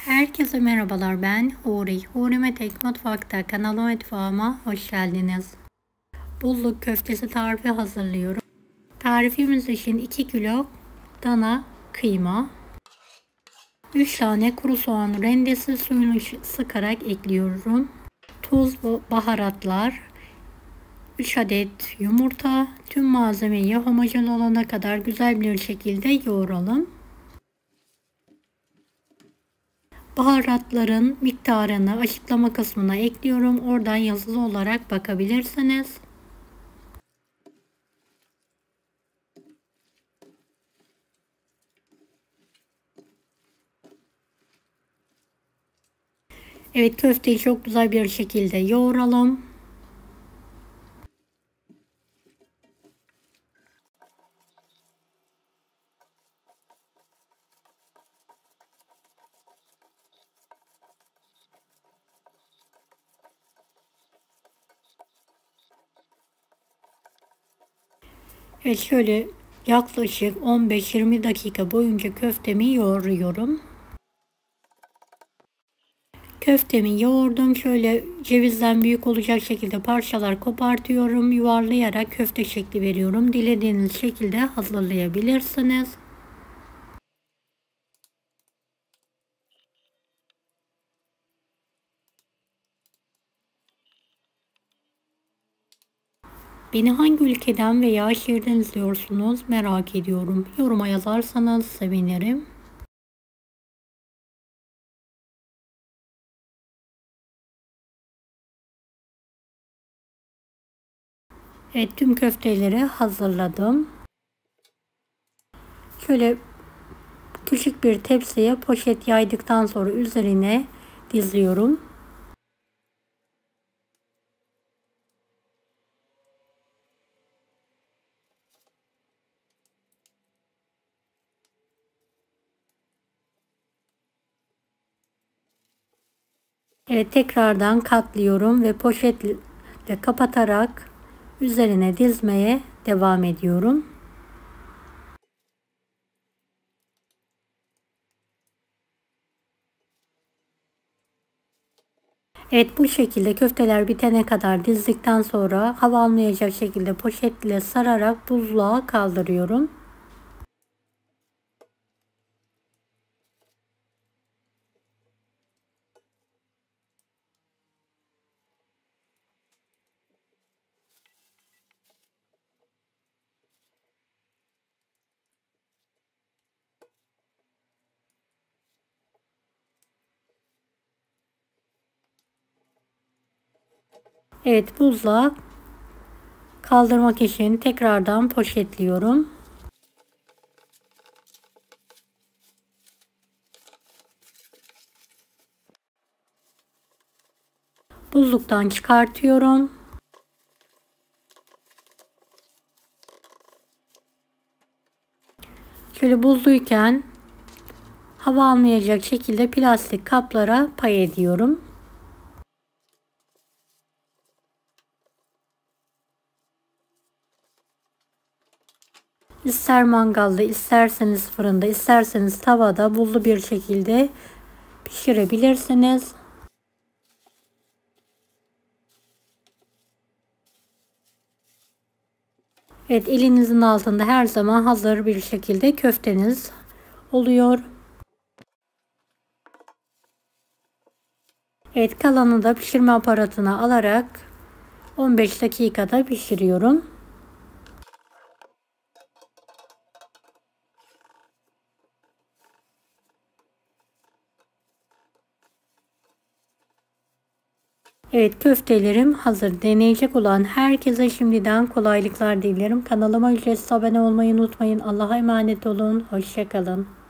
Herkese merhabalar, ben Huri. Huri Metek Mutfak'ta kanalıma mutfağıma hoş geldiniz. Bulluk köftesi tarifi hazırlıyorum. Tarifimiz için 2 kilo dana kıyma, 3 tane kuru soğan rendesi suyunu sıkarak ekliyorum. Tuz, baharatlar, 3 adet yumurta, tüm malzemeyi homojen olana kadar güzel bir şekilde yoğuralım. Baharatların miktarını açıklama kısmına ekliyorum. Oradan yazılı olarak bakabilirsiniz. Evet, köfteyi çok güzel bir şekilde yoğuralım. Evet, şöyle yaklaşık 15-20 dakika boyunca köftemi yoğuruyorum. Köftemi yoğurdum. Şöyle cevizden büyük olacak şekilde parçalar kopartıyorum. Yuvarlayarak köfte şekli veriyorum. Dilediğiniz şekilde hazırlayabilirsiniz. Beni hangi ülkeden veya şehirden izliyorsunuz merak ediyorum. Yoruma yazarsanız sevinirim. Evet, tüm köfteleri hazırladım. Şöyle küçük bir tepsiye poşet yaydıktan sonra üzerine diziyorum. Evet, tekrardan katlıyorum ve poşetle kapatarak üzerine dizmeye devam ediyorum. Evet, bu şekilde köfteler bitene kadar dizdikten sonra hava almayacak şekilde poşetle sararak buzluğa kaldırıyorum. Evet, buzluğa kaldırmak için tekrardan poşetliyorum. Buzluktan çıkartıyorum. Şöyle buzluyken hava almayacak şekilde plastik kaplara pay ediyorum. İster mangalda, isterseniz fırında, isterseniz tavada buzlu bir şekilde pişirebilirsiniz. Evet, elinizin altında her zaman hazır bir şekilde köfteniz oluyor. Evet, kalanını da pişirme aparatına alarak 15 dakikada pişiriyorum. Evet, köftelerim hazır. Deneyecek olan herkese şimdiden kolaylıklar dilerim. Kanalıma ücretsiz abone olmayı unutmayın. Allah'a emanet olun. Hoşça kalın.